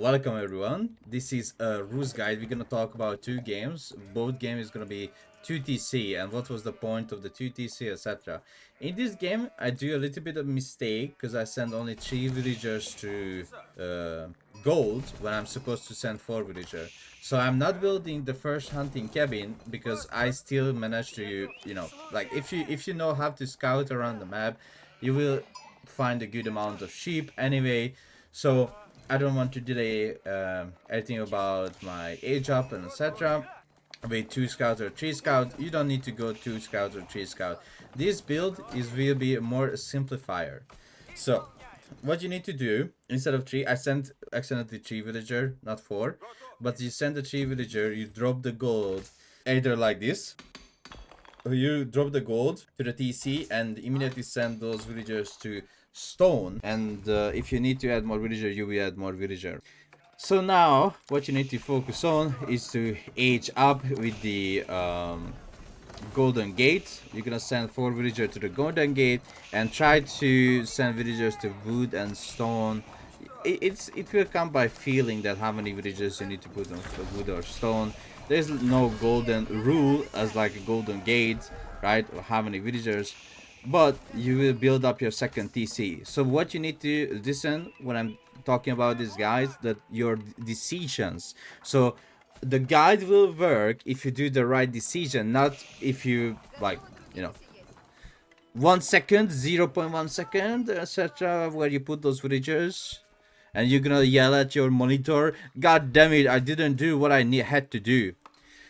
Welcome everyone. This is a rules guide. We're gonna talk about two games. Both games is gonna be 2TC and what was the point of the 2TC, etc. In this game, I do a little bit of mistake because I send only 3 villagers to gold when I'm supposed to send 4 villagers. So I'm not building the first hunting cabin because I still manage to, like if you know how to scout around the map, you will find a good amount of sheep anyway. So I don't want to delay anything about my age up and etc. With 2 scouts or 3 scouts, you don't need to go 2 scouts or 3 scouts. This build will be more simplifier. So what you need to do instead of 3, I sent accidentally 3 villager, not 4, but you send the 3 villager, you drop the gold either like this. You drop the gold to the TC and immediately send those villagers to stone, and if you need to add more villager, you will add more villager. So now what you need to focus on is to age up with the golden gate. You're gonna send 4 villagers to the golden gate and try to send villagers to wood and stone. It will come by feeling that how many villagers you need to put on wood or stone. There's no golden rule as like a golden gate, right, or how many villagers, but you will build up your second TC. So what you need to listen when I'm talking about this, guys, that your decisions. So the guide will work if you do the right decision, not if you like, 1 second, 0.1 second, etc., where you put those villagers and you're gonna yell at your monitor, God damn it, I didn't do what I had to do.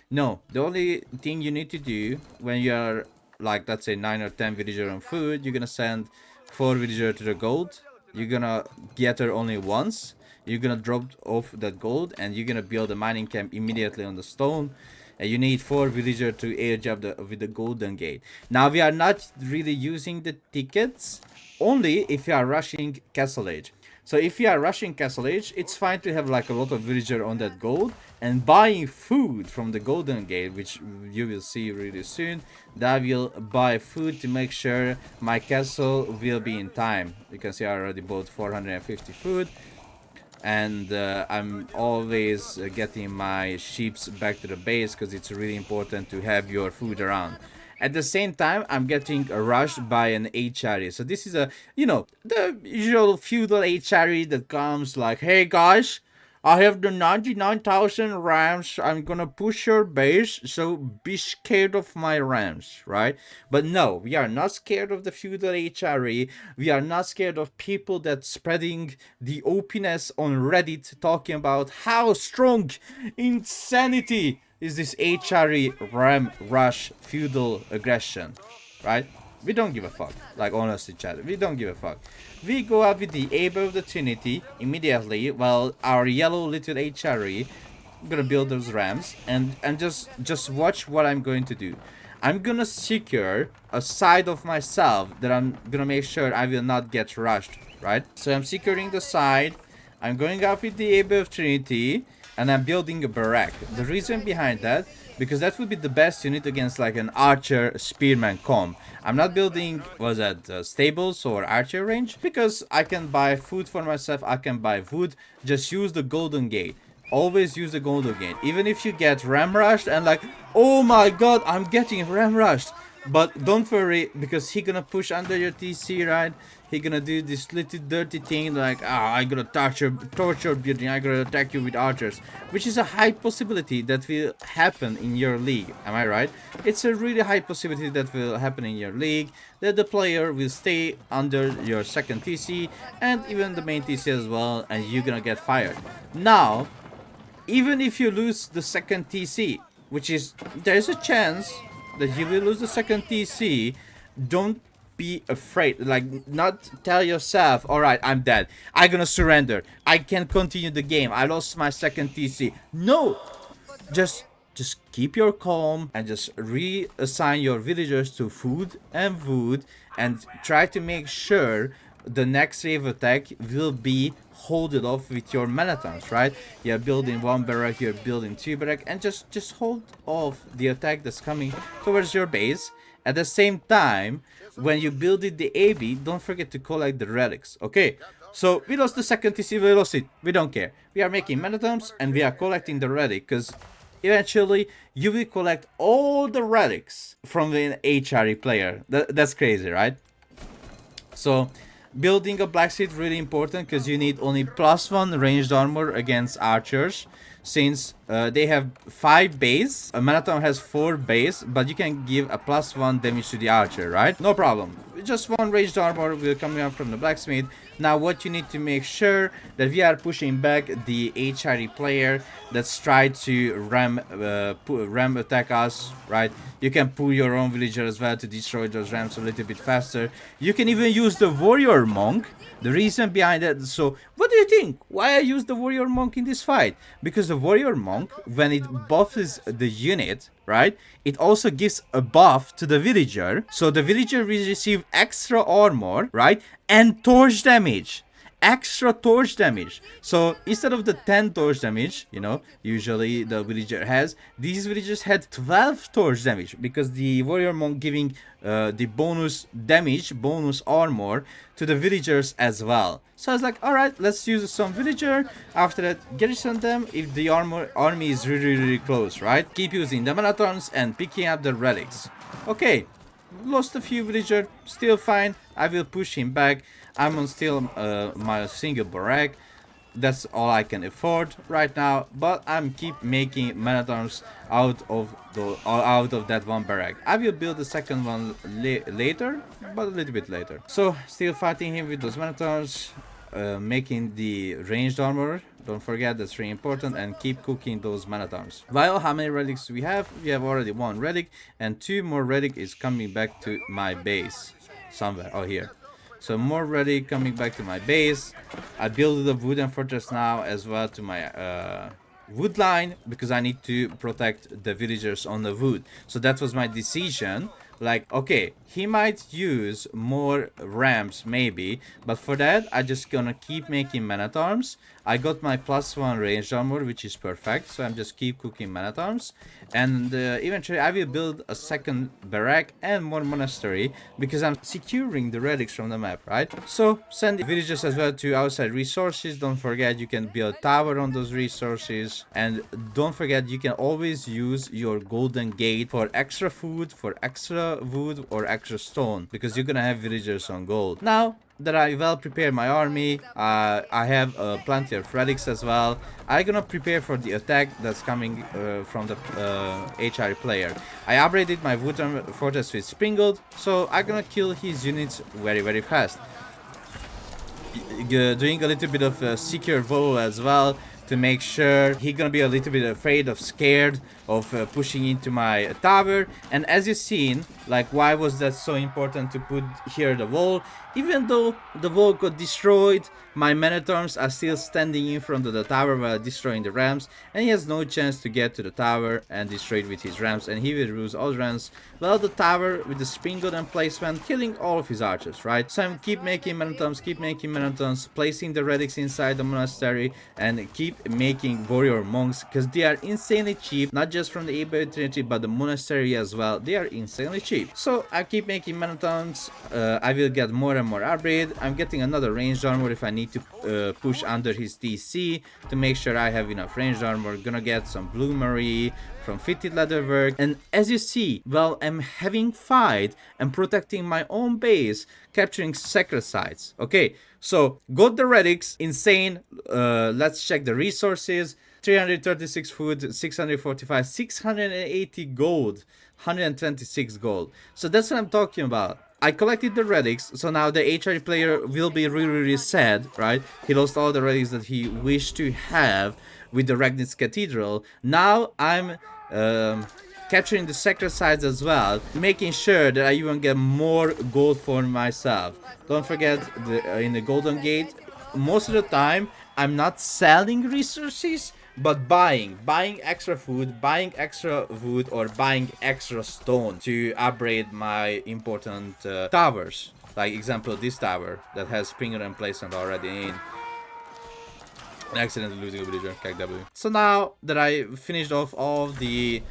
No, the only thing you need to do when you're like, let's say 9 or 10 villager on food, you're gonna send 4 villager to the gold. You're gonna get her only once. You're gonna drop off that gold and you're gonna build a mining camp immediately on the stone. And you need 4 villager to age up with the golden gate. Now we are not really using the tickets only if you are rushing castle age. So if you are rushing castle age, it's fine to have like a lot of villager on that gold and buying food from the golden gate, which you will see really soon. That will buy food to make sure my castle will be in time. You can see I already bought 450 food. And I'm always getting my sheeps back to the base because it's really important to have your food around. At the same time, I'm getting rushed by an HRE. So this is the usual feudal HRE that comes like, hey guys, I have the 99,000 rams. I'm gonna push your base, so be scared of my rams, right? But no, we are not scared of the feudal HRE. We are not scared of people that spreading the openness on Reddit talking about how strong insanity is this HRE ram rush feudal aggression, right? We don't give a fuck. Like, honestly, chat, we don't give a fuck. We go up with the Able of the Trinity immediately, while our yellow little HRE gonna build those rams, and just watch what I'm going to do. I'm gonna secure a side of myself that I'm gonna make sure I will not get rushed, right? So I'm securing the side. I'm going up with the Able of Trinity, and I'm building a barrack. The reason behind that, because that would be the best unit against like an archer spearman comp. I'm not building, stables or archer range, because I can buy food for myself, I can buy wood. Just use the golden gate. Always use the golden gate. Even if you get ram rushed and like, oh my god, I'm getting ram rushed. But don't worry, because he gonna push under your TC, right? He gonna do this little dirty thing like, I gonna torture building, I gonna attack you with archers, which is a high possibility that will happen in your league. Am I right? It's a really high possibility that will happen in your league, that the player will stay under your second TC and even the main TC as well, and you're gonna get fired. Now, even if you lose the second TC, which is, there's a chance that you will lose the second TC, don't be afraid. Like, not tell yourself, alright, I'm dead, I'm gonna surrender, I can't continue the game, I lost my second TC. No, just keep your calm and just reassign your villagers to food and wood, and try to make sure the next wave attack will be hold it off with your marathons, right? You're building 1 barrack, you're building 2 barrack, and just hold off the attack that's coming towards your base. At the same time, when you build it the AB, don't forget to collect the relics, okay? So we lost the second TC, we lost it. We don't care. We are making menatoms and we are collecting the relic because eventually you will collect all the relics from the HRE player. That's crazy, right? So building a blacksmith really important because you need only +1 ranged armor against archers. Since they have 5 base, a Manatom has 4 base, but you can give a +1 damage to the archer, right? No problem. Just 1 ranged armor will come out from the blacksmith. Now what you need to make sure that we are pushing back the HRE player that's tried to ram attack us, right? You can pull your own villager as well to destroy those rams a little bit faster. You can even use the warrior monk. The reason behind that, so what do you think? Why I use the warrior monk in this fight? Because the warrior monk, when it buffs the unit, right, it also gives a buff to the villager. So the villager will receive extra armor, right, and torch damage. Extra torch damage. So instead of the 10 torch damage, you know, usually the villager has, these villagers had 12 torch damage because the warrior monk giving the bonus damage, bonus armor to the villagers as well. So I was like, alright, let's use some villager. After that, garrison them if the army is really close, right? Keep using the marathons and picking up the relics. Okay, lost a few villager, still fine. I will push him back. I'm on still my single barrack. That's all I can afford right now, but I'm keep making marathons out of that one barrack. I will build the second one later, but a little bit later. So still fighting him with those marathons, making the ranged armor. Don't forget, that's really important, and keep cooking those marathons. While how many relics we have? We have already 1 relic, and 2 more relic is coming back to my base somewhere. Oh, here. So more relic coming back to my base. I built the wooden fortress now as well to my wood line because I need to protect the villagers on the wood. So that was my decision. Like, okay, he might use more ramps maybe, but for that I just gonna keep making man-at-arms. I got my +1 ranged armor, which is perfect, so I'm just keep cooking man-at-arms, and eventually I will build a second barrack and more monastery because I'm securing the relics from the map, right? So send the villagers as well to outside resources. Don't forget you can build a tower on those resources, and don't forget you can always use your golden gate for extra food, for extra wood or extra stone, because you're gonna have villagers on gold. Now that I well prepared my army, I have plenty of relics as well. I'm gonna prepare for the attack that's coming from the HR player. I upgraded my wooden fortress with sprinkled, so I'm gonna kill his units very fast. Doing a little bit of secure wall as well to make sure he gonna be a little bit afraid of scared of pushing into my tower. And as you've seen, like, why was that so important to put here the wall? Even though the wall got destroyed, my men-at-arms are still standing in front of the tower while destroying the rams, and he has no chance to get to the tower and destroy it with his rams, and he will lose all rams. Well, the tower with the sprinkled emplacement, killing all of his archers, right? So I'm keep making men-at-arms, placing the relics inside the monastery, and keep making warrior monks because they are insanely cheap, not just from the Abbey Trinity but the monastery as well. They are insanely cheap. So I keep making men-at-arms. I will get more and more upgrade. I'm getting another ranged armor if I need to push under his TC to make sure I have enough ranged armor. Gonna get some bloomery from fitted leatherwork, and as you see, well, I'm having fight and protecting my own base, capturing sacred sites. Okay, so got the relics, insane. Let's check the resources. 336 food, 645, 680 gold, 126 gold. So that's what I'm talking about. I collected the relics, so now the HRE player will be really sad, right? He lost all the relics that he wished to have with the Ragnitz Cathedral. Now I'm capturing the sacred sites as well, making sure that I even get more gold for myself. Don't forget, in the Golden Gate, most of the time I'm not selling resources, but buying extra food, buying extra wood, or buying extra stone to upgrade my important towers. Like example, this tower that has Springer emplacement already in. Accidentally losing a villager, KW. So now that I finished off all the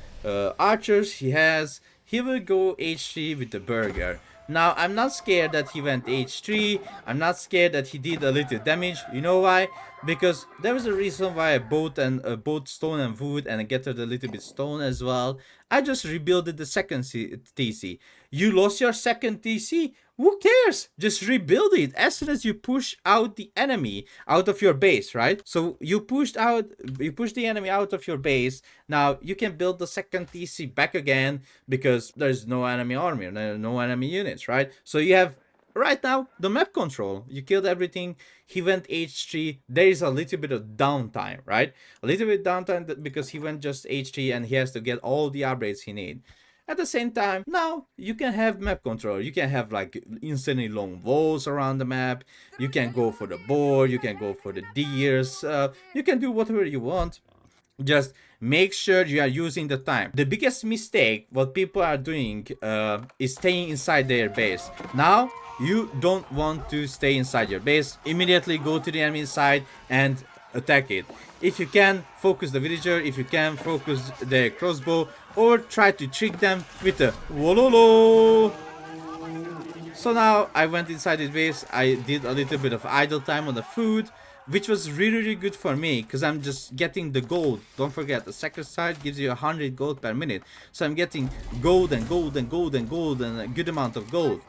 archers he will go H3 with the burger. Now, I'm not scared that he went H3. I'm not scared that he did a little damage. You know why? Because there was a reason why I bought stone and wood and I gathered a little bit stone as well. I just rebuilded the second TC. You lost your second TC? Who cares? Just rebuild it as soon as you push out the enemy out of your base, right? So you pushed the enemy out of your base. Now you can build the second TC back again because there's no enemy army, no enemy units, right? So you have right now the map control. You killed everything. He went H3. There is a little bit of downtime, right? A little bit downtime because he went just H3 and he has to get all the upgrades he needs. At the same time, now you can have map control. You can have like insanely long walls around the map. You can go for the boar. You can go for the deers. You can do whatever you want. Just make sure you are using the time. The biggest mistake what people are doing is staying inside their base. Now you don't want to stay inside your base. Immediately go to the enemy side and attack it. If you can, focus the villager. If you can, focus the crossbow, or try to trick them with a wololo. So now I went inside his base. I did a little bit of idle time on the food, which was really good for me because I'm just getting the gold. Don't forget, the second side gives you 100 gold per minute. So I'm getting gold and gold and gold and gold and a good amount of gold.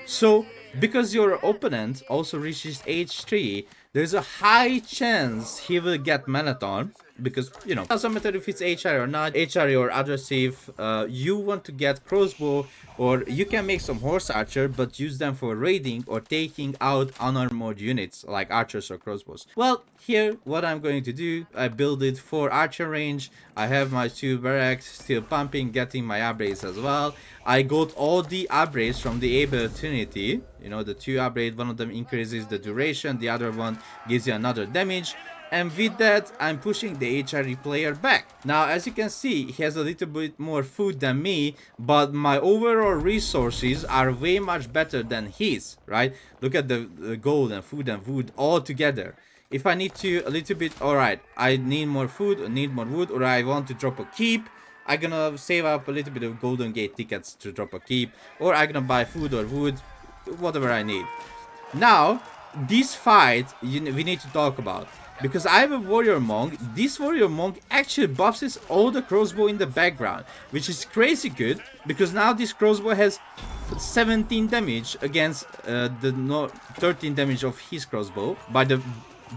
So because your opponent also reaches H3, there's a high chance he will get Manathon. Because, you know, doesn't matter if it's HRE or not, HRE or aggressive, you want to get crossbow, or you can make some horse archer but use them for raiding or taking out unarmored units like archers or crossbows. Well, here what I'm going to do, I build it for archer range. I have my 2 barracks still pumping, getting my upgrades as well. I got all the upgrades from the able trinity. You know, the 2 upgrades, one of them increases the duration, the other one gives you another damage. And with that, I'm pushing the HRE player back. Now, as you can see, he has a little bit more food than me, but my overall resources are way much better than his, right? Look at the gold and food all together. If I need to a little bit, alright, I need more food, or need more wood, or I want to drop a keep, I'm gonna save up a little bit of golden gate tickets to drop a keep, or I'm gonna buy food or wood, whatever I need. Now, this fight, we need to talk about. Because I have a warrior monk, this warrior monk actually buffs all the crossbow in the background, which is crazy good, because now this crossbow has 17 damage against the 13 damage of his crossbow by the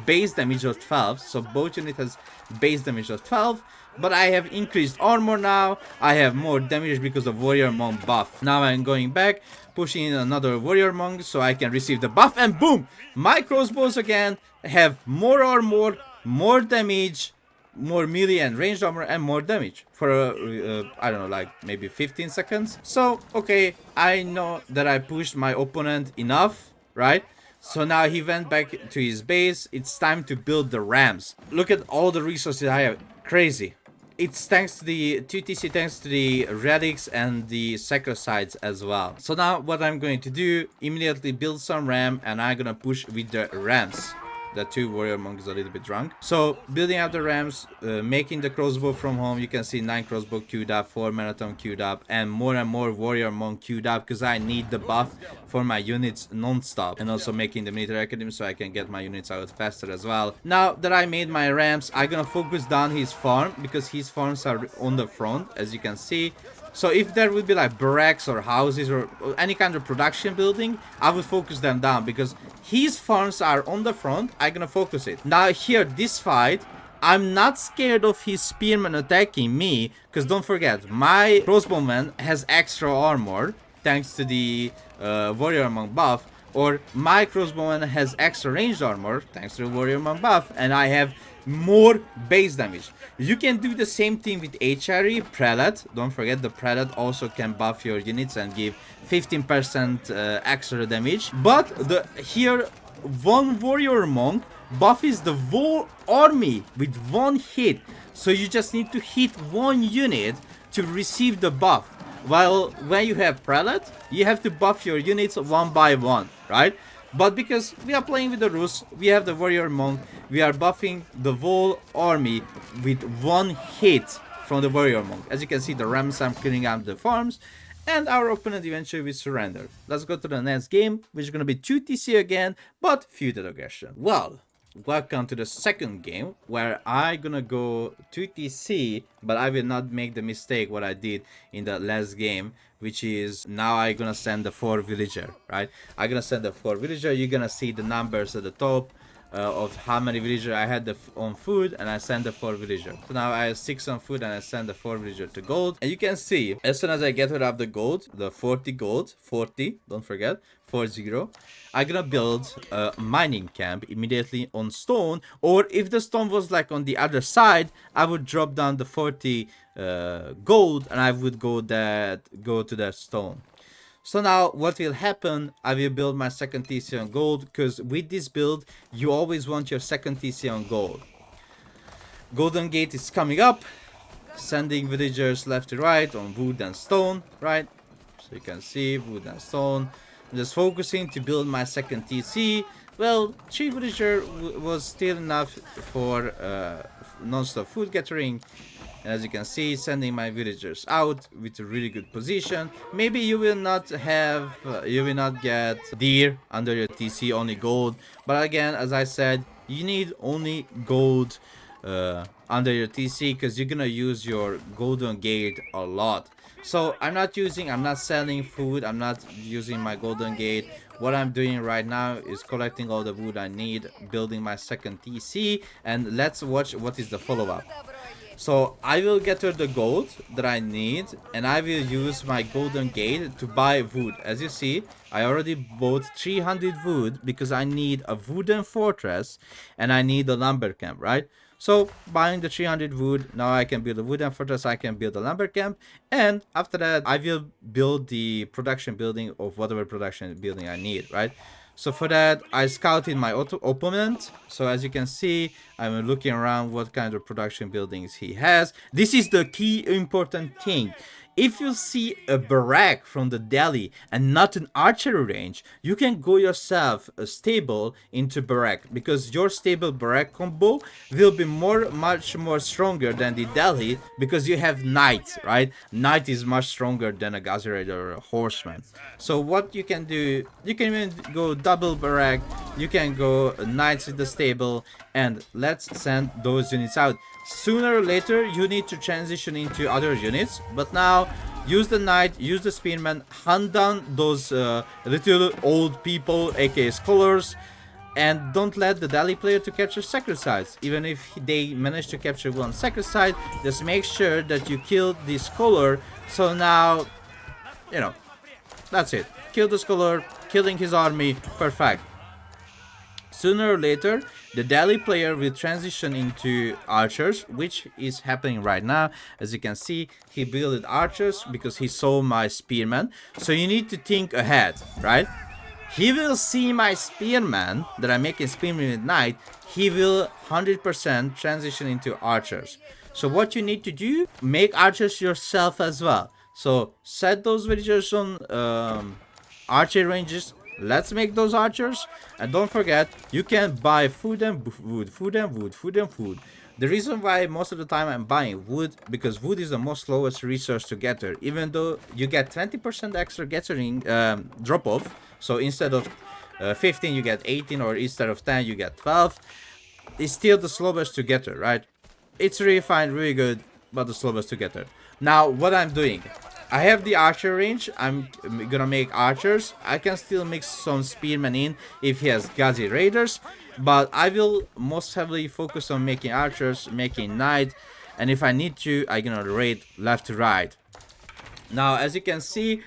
base damage of 12. So both units has base damage of 12, but I have increased armor now. I have more damage because of warrior monk buff. Now I'm going back, pushing in another warrior monk so I can receive the buff, and boom, my crossbows again have more armor, more damage, more melee and ranged armor, and more damage for I don't know, like maybe 15 seconds. So okay, I know that I pushed my opponent enough, right? So now he went back to his base. It's time to build the rams. Look at all the resources I have. Crazy. It's thanks to the 2TC, thanks to the relics and the sacrifices as well. So now what I'm going to do, immediately build some ram, and I'm gonna push with the rams. The 2 warrior monks a little bit drunk. So building up the rams, making the crossbow from home. You can see 9 crossbow queued up, 4 marathon queued up, and more warrior monk queued up because I need the buff for my units non-stop. And also making the military academy so I can get my units out faster as well. Now that I made my rams, I'm gonna focus down his farm because his farms are on the front, as you can see. So if there would be like barracks or houses or any kind of production building, I would focus them down because his farms are on the front. I'm gonna focus it. Now here, this fight, I'm not scared of his spearman attacking me because don't forget, my crossbowman has extra armor thanks to the warrior monk buff, or my crossbowman has extra ranged armor thanks to the warrior monk buff, and I have more base damage. You can do the same thing with HRE, Prelate. Don't forget, the Prelate also can buff your units and give 15% extra damage. But here, one warrior monk buffs the whole army with one hit. So you just need to hit one unit to receive the buff. While when you have Prelate, you have to buff your units one by one, right? But because we are playing with the Rus, we have the warrior monk, we are buffing the whole army with one hit from the warrior monk. As you can see, the rams are clearing out the farms, and our opponent eventually will surrender. Let's go to the next game, which is gonna be 2TC again, but feudal aggression. Well, welcome to the second game, where I gonna go 2TC, but I will not make the mistake what I did in the last game, which is now I gonna send the 4 villager, right? I gonna send the 4 villager. You're gonna see the numbers at the top of how many villager I had on food, and I send the 4 villager. So now I have 6 on food, and I send the 4 villager to gold. And you can see, as soon as I get rid of the gold, the 40 gold, 40, don't forget, 40, I'm gonna build a mining camp immediately on stone, or if the stone was like on the other side, I would drop down the 40 gold, and I would go to that stone. So now what will happen, I will build my second TC on gold, because with this build, you always want your second TC on gold. Golden Gate is coming up, sending villagers left to right on wood and stone, right? So you can see wood and stone. I'm just focusing to build my second TC. Well, 3 villager was still enough for non-stop food gathering. And as you can see, sending my villagers out with a really good position. Maybe you will not have, you will not get deer under your TC, only gold. But again, as I said, you need only gold under your TC, because you're gonna use your golden gate a lot. So I'm not selling food, I'm not using my golden gate. What I'm doing right now is collecting all the wood I need, building my second TC, and let's watch what is the follow-up. So I will gather the gold that I need, and I will use my golden gate to buy wood. As you see, I already bought 300 wood because I need a wooden fortress and I need a lumber camp, right? So buying the 300 wood, now I can build a wooden fortress, I can build a lumber camp, and after that I will build the production building of whatever production building I need, right? So for that, I scouted my opponent. So as you can see, I'm looking around what kind of production buildings he has. This is the key important thing. If you see a barrack from the Delhi and not an archery range, you can go yourself a stable into barrack, because your stable barrack combo will be much more stronger than the Delhi, because you have knight, right? Knight is much stronger than a Ghazi Raider or a horseman. So what you can do, you can even go double barrack, you can go knights in the stable, and let's send those units out. Sooner or later, you need to transition into other units, but now use the knight, use the spearman, hunt down those little old people, aka scholars, and don't let the Delhi player to capture sacred sites. Even if they manage to capture one sacred site, just make sure that you kill the scholar. So now, you know, that's it. Kill the scholar, killing his army, perfect. Sooner or later, the Delhi player will transition into archers, which is happening right now. As you can see, he built archers because he saw my spearman. So you need to think ahead, right? He will see my spearman, that I'm making spearman at night. He will 100% transition into archers. So what you need to do, make archers yourself as well. So set those villagers on archer ranges. Let's make those archers, and don't forget, you can buy food and wood, food and wood, food and food. The reason why most of the time I'm buying wood, because wood is the most slowest resource to gather, even though you get 20% extra gathering drop off. So instead of 15 you get 18, or instead of 10 you get 12. It's still the slowest to gather, right? It's really fine, really good, but the slowest to gather. Now what I'm doing, I have the archer range. I'm gonna make archers. I can still mix some spearmen in if he has Ghazi Raiders, but I will most heavily focus on making archers, making knight, and if I need to, I'm gonna raid left to right. Now as you can see,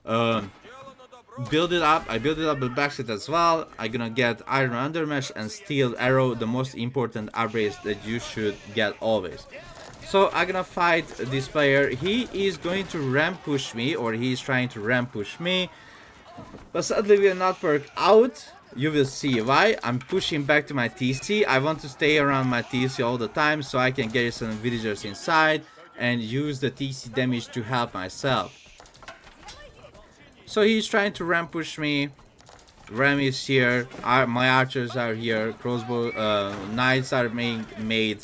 build it up. I build it up with backset as well. I'm gonna get iron undermesh and steel arrow, the most important upgrades that you should get always. So I'm gonna fight this player. He is going to ramp push me, or he's trying to ramp push me, but sadly will not work out. You will see why. I'm pushing back to my TC. I want to stay around my TC all the time so I can get some villagers inside and use the TC damage to help myself. So he's trying to ramp push me. Ram is here. My archers are here. Crossbow knights are being made.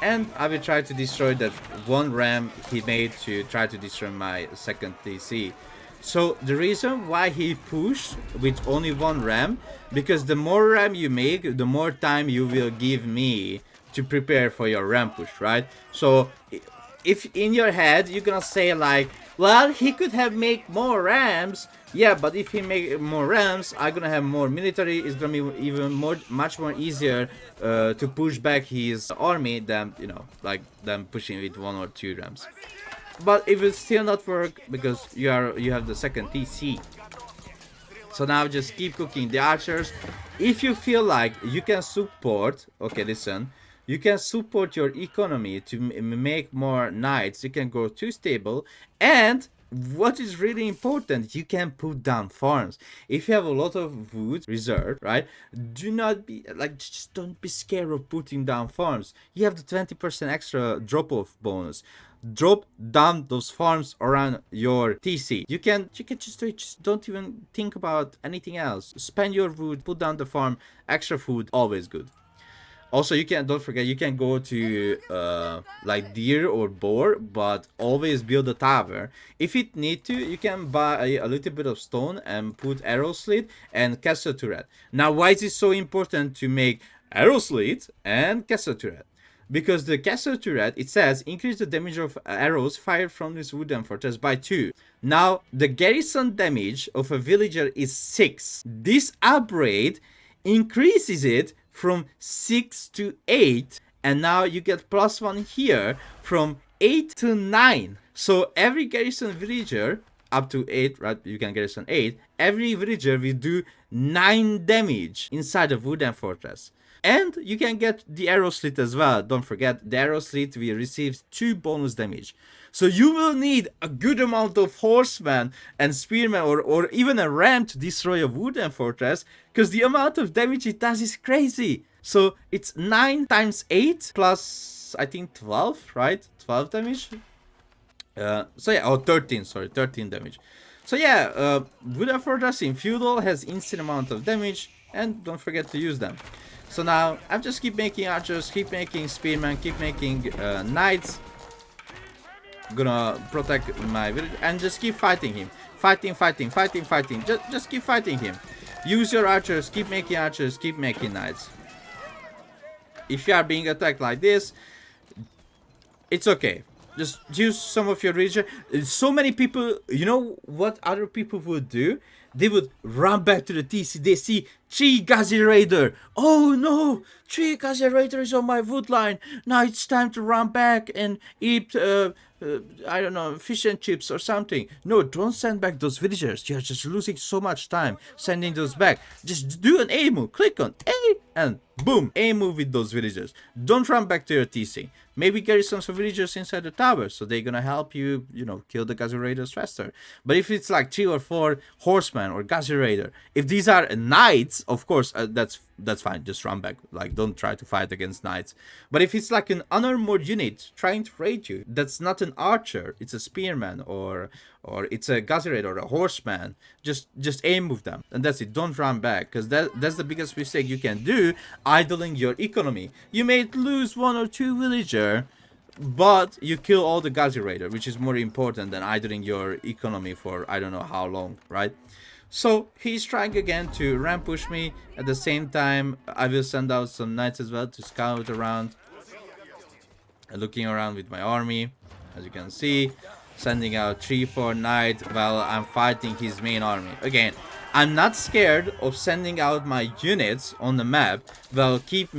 And I will try to destroy that one ram he made to try to destroy my second TC. So the reason why he pushed with only one ram, because the more ram you make, the more time you will give me to prepare for your ram push, right? So if in your head you're gonna say like, well, he could have made more rams. Yeah, but if he make more rams, I'm gonna have more military. It's gonna be even much more easier to push back his army than, you know, like than pushing with one or two rams. But it will still not work because you have the second TC. So now just keep cooking the archers. If you feel like you can support, okay, listen, you can support your economy to make more knights. You can go to stable, and what is really important, you can put down farms. If you have a lot of wood reserved, right, do not be like, just don't be scared of putting down farms. You have the 20% extra drop off bonus. Drop down those farms around your TC. You can just do it. Just don't even think about anything else. Spend your wood, put down the farm, extra food, always good. Also, you can, don't forget, you can go to like deer or boar, but always build a tower. If it need to, you can buy a little bit of stone and put arrow slit and castle turret. Now, why is it so important to make arrow slit and castle turret? Because the castle turret, it says, increase the damage of arrows fired from this wooden fortress by 2. Now, the garrison damage of a villager is 6. This upgrade increases it from 6 to 8. And now you get +1 here from 8 to 9. So every garrison villager, up to 8, right? You can garrison 8. Every villager will do 9 damage inside the wooden fortress. And you can get the arrow slit as well. Don't forget, the arrow slit will receive 2 bonus damage. So you will need a good amount of horsemen and spearmen, or even a ram to destroy a wooden fortress, because the amount of damage it does is crazy. So it's 9 times 8 plus, I think, 12, right? 12 damage. So yeah, 13, sorry, 13 damage. So yeah, wooden fortress in Feudal has insane amount of damage, and don't forget to use them. So now, I just keep making archers, keep making spearmen, keep making knights. Gonna protect my village, and just keep fighting him. Fighting. Just keep fighting him. Use your archers, keep making knights. If you are being attacked like this, it's okay. Just use some of your region. So many people, you know what other people would do? They would run back to the TC. They see 3 Gazi Raider. Oh no! 3 Gazi Raiders on my wood line. Now it's time to run back and eat, I don't know, fish and chips or something. No, don't send back those villagers. You're just losing so much time sending those back. Just do an A move. Click on A and boom, A move with those villagers. Don't run back to your TC. Maybe garrison some villagers inside the tower, so they're gonna help you, you know, kill the Gazi Raiders faster. But if it's like 3 or 4 horsemen or Gazi Raider, if these are knights, of course, that's fine. Just run back. Like, don't try to fight against knights. But if it's like an unarmored unit trying to raid you, that's not an archer. It's a spearman or it's a Gazi Raider or a horseman. Just aim move them, and that's it. Don't run back, because that's the biggest mistake you can do, idling your economy. You may lose 1 or 2 villager, but you kill all the Gazi Raider, which is more important than idling your economy for I don't know how long, right? So he's trying again to ram push me. At the same time, I will send out some knights as well to scout around, looking around with my army, as you can see, sending out 3-4 knights while I'm fighting his main army. Again, I'm not scared of sending out my units on the map. Well, keep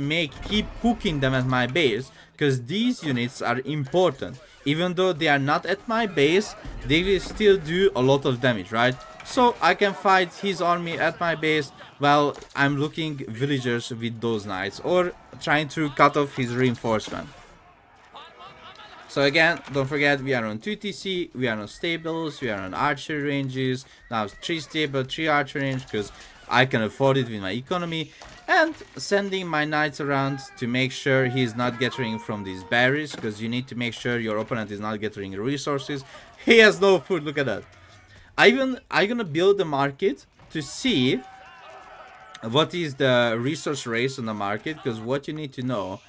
cooking them at my base, because these units are important. Even though they are not at my base, they will still do a lot of damage, right? So I can fight his army at my base while I'm looking villagers with those knights, or trying to cut off his reinforcement. So again, don't forget, we are on 2 TC, we are on stables, we are on archer ranges. Now 3 stable, 3 archer range, because I can afford it with my economy. And sending my knights around to make sure he's not getting from these berries, because you need to make sure your opponent is not getting resources. He has no food, look at that. I'm gonna build a market to see what is the resource race on the market, because what you need to know,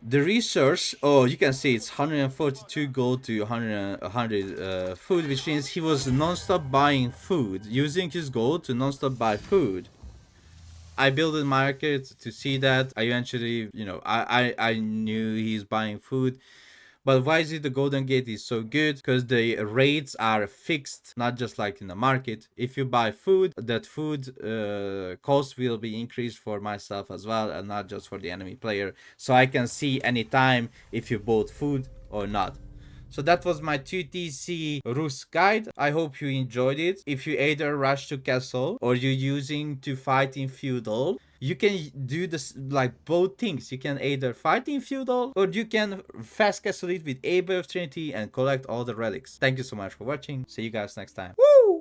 The resource, oh, you can see it's 142 gold to 100 food, which means he was non-stop buying food, using his gold to non-stop buy food. I built a market to see that. I eventually, I knew he's buying food. But why is it the Golden Gate is so good? Because the rates are fixed, not just like in the market. If you buy food, that food cost will be increased for myself as well, and not just for the enemy player. So I can see anytime if you bought food or not. So that was my 2TC Rus guide. I hope you enjoyed it. If you either rush to castle or you're using to fight in feudal, you can do this like both things. You can either fight in feudal or you can fast castle it with Abbey of Trinity and collect all the relics. Thank you so much for watching. See you guys next time. Woo!